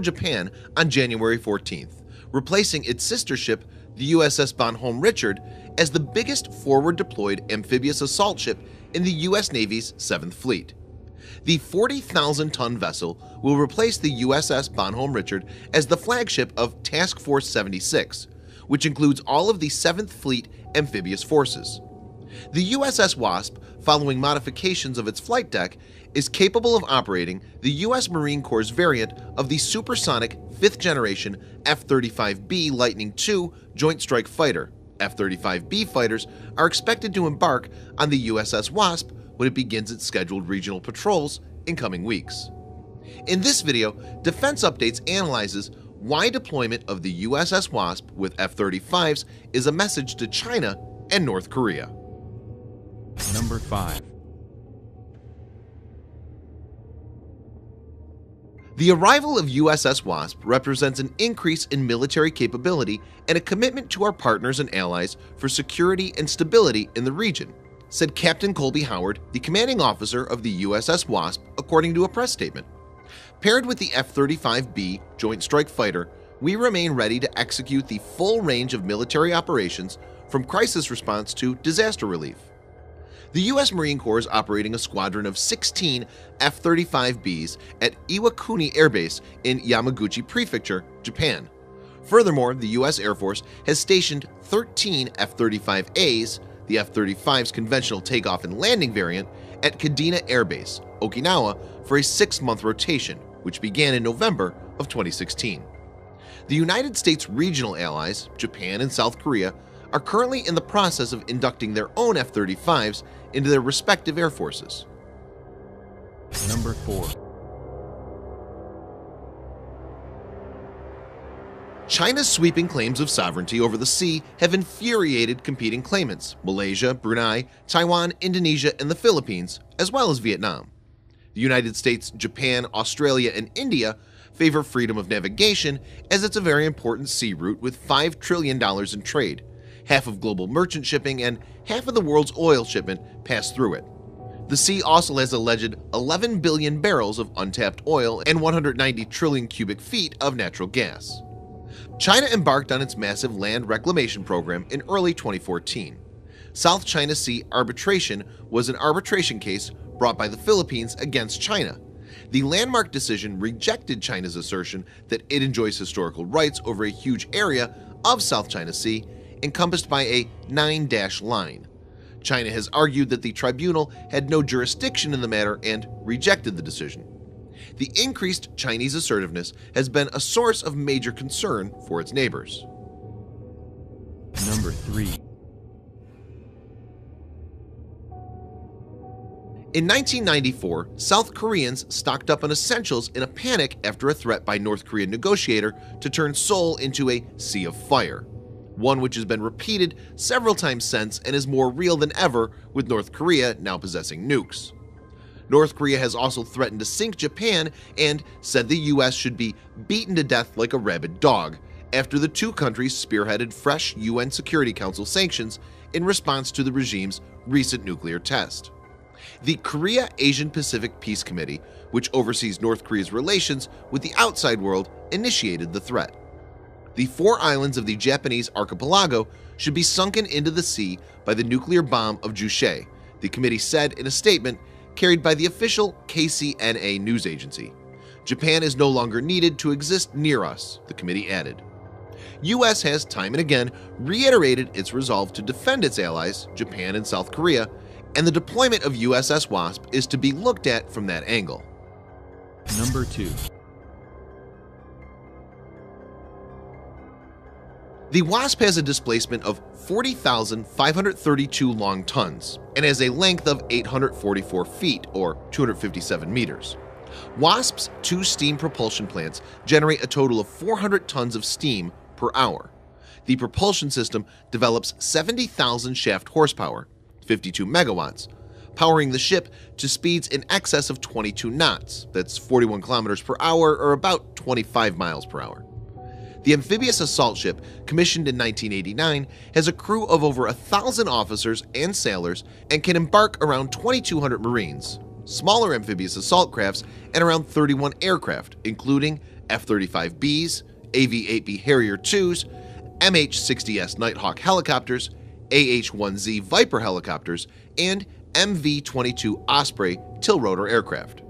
Japan on January 14th, replacing its sister ship, the USS Bonhomme Richard, as the biggest forward-deployed amphibious assault ship in the U.S. Navy's 7th Fleet. The 40,000-ton vessel will replace the USS Bonhomme Richard as the flagship of Task Force 76, which includes all of the 7th Fleet amphibious forces. The USS Wasp, following modifications of its flight deck, is capable of operating the U.S. Marine Corps' variant of the supersonic 5th-generation F-35B Lightning II Joint Strike Fighter. F-35B fighters are expected to embark on the USS Wasp when it begins its scheduled regional patrols in coming weeks. In this video, Defense Updates analyzes why deployment of the USS Wasp with F-35s is a message to China and North Korea. Number 5. The arrival of USS Wasp represents an increase in military capability and a commitment to our partners and allies for security and stability in the region, said Captain Colby Howard, the commanding officer of the USS Wasp, according to a press statement. Paired with the F-35B Joint Strike Fighter, we remain ready to execute the full range of military operations from crisis response to disaster relief. The U.S. Marine Corps is operating a squadron of 16 F-35Bs at Iwakuni Air Base in Yamaguchi Prefecture, Japan. Furthermore, the U.S. Air Force has stationed 13 F-35As, the F-35's conventional takeoff and landing variant, at Kadena Air Base, Okinawa, for a 6-month rotation, which began in November of 2016. The United States' regional allies, Japan and South Korea, are currently in the process of inducting their own F-35s into their respective air forces. Number 4. China's sweeping claims of sovereignty over the sea have infuriated competing claimants: Malaysia, Brunei, Taiwan, Indonesia, and the Philippines, as well as Vietnam. The United States, Japan, Australia, and India favor freedom of navigation as it's a very important sea route with $5 trillion in trade. Half of global merchant shipping and half of the world's oil shipment pass through it. The sea also has alleged 11 billion barrels of untapped oil and 190 trillion cubic feet of natural gas. China embarked on its massive land reclamation program in early 2014. South China Sea arbitration was an arbitration case brought by the Philippines against China. The landmark decision rejected China's assertion that it enjoys historical rights over a huge area of South China Sea encompassed by a 9-dash line. China has argued that the tribunal had no jurisdiction in the matter and rejected the decision. The increased Chinese assertiveness has been a source of major concern for its neighbors. Number 3. In 1994, South Koreans stocked up on essentials in a panic after a threat by North Korean negotiator to turn Seoul into a sea of fire, one which has been repeated several times since and is more real than ever, with North Korea now possessing nukes. North Korea has also threatened to sink Japan and said the US should be beaten to death like a rabid dog after the two countries spearheaded fresh UN Security Council sanctions in response to the regime's recent nuclear test. The Korea-Asian-Pacific Peace Committee, which oversees North Korea's relations with the outside world, initiated the threat. The 4 islands of the Japanese archipelago should be sunken into the sea by the nuclear bomb of Juche, the committee said in a statement carried by the official KCNA news agency. Japan is no longer needed to exist near us, the committee added. US has time and again reiterated its resolve to defend its allies, Japan and South Korea, and the deployment of USS Wasp is to be looked at from that angle. Number 2. The Wasp has a displacement of 40,532 long tons and has a length of 844 feet or 257 meters. Wasp's 2 steam propulsion plants generate a total of 400 tons of steam per hour. The propulsion system develops 70,000 shaft horsepower, 52 megawatts, powering the ship to speeds in excess of 22 knots, that's 41 kilometers per hour or about 25 miles per hour. The amphibious assault ship, commissioned in 1989, has a crew of over 1,000 officers and sailors and can embark around 2,200 Marines, smaller amphibious assault crafts, and around 31 aircraft, including F-35Bs, AV-8B Harrier IIs, MH-60S Nighthawk helicopters, AH-1Z Viper helicopters, and MV-22 Osprey tiltrotor aircraft.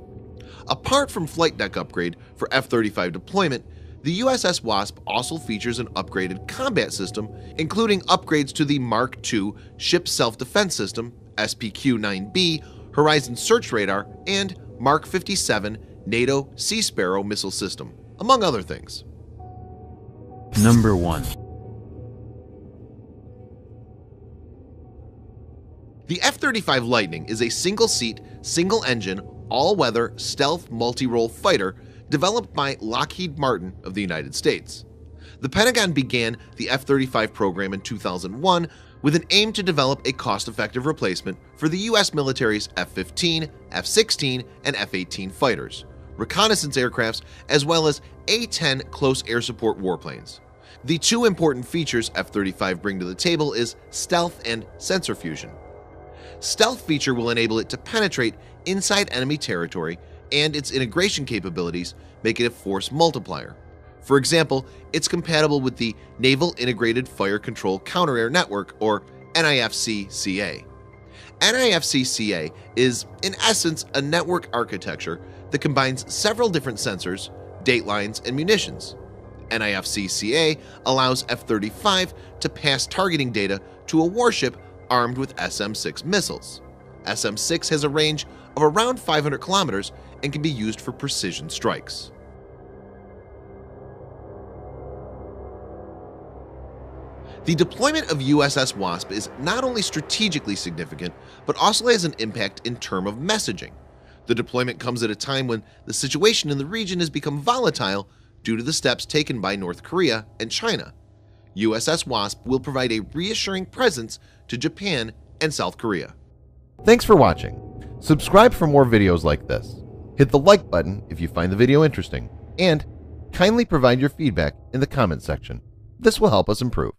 Apart from flight deck upgrade for F-35 deployment, the USS Wasp also features an upgraded combat system, including upgrades to the Mark II Ship Self-Defense System, SPQ-9B, Horizon Search Radar, and Mark 57 NATO Sea Sparrow missile system, among other things. Number 1. The F-35 Lightning is a single-seat, single-engine, all-weather stealth multi-role fighter developed by Lockheed Martin of the United States. The Pentagon began the F-35 program in 2001 with an aim to develop a cost-effective replacement for the U.S. military's F-15, F-16, and F-18 fighters, reconnaissance aircrafts, as well as A-10 close air support warplanes. The two important features F-35 bring to the table is stealth and sensor fusion. Stealth feature will enable it to penetrate inside enemy territory, and its integration capabilities make it a force multiplier. For example, it's compatible with the Naval Integrated Fire Control Counter-Air Network, or NIFC-CA. NIFC-CA is, in essence, a network architecture that combines several different sensors, datelines, and munitions. NIFC-CA allows F-35 to pass targeting data to a warship armed with SM-6 missiles. SM-6 has a range of around 500 kilometers and can be used for precision strikes. The deployment of USS Wasp is not only strategically significant, but also has an impact in terms of messaging. The deployment comes at a time when the situation in the region has become volatile due to the steps taken by North Korea and China. USS Wasp will provide a reassuring presence to Japan and South Korea. Thanks for watching. Subscribe for more videos like this. Hit the like button if you find the video interesting, and kindly provide your feedback in the comment section. This will help us improve.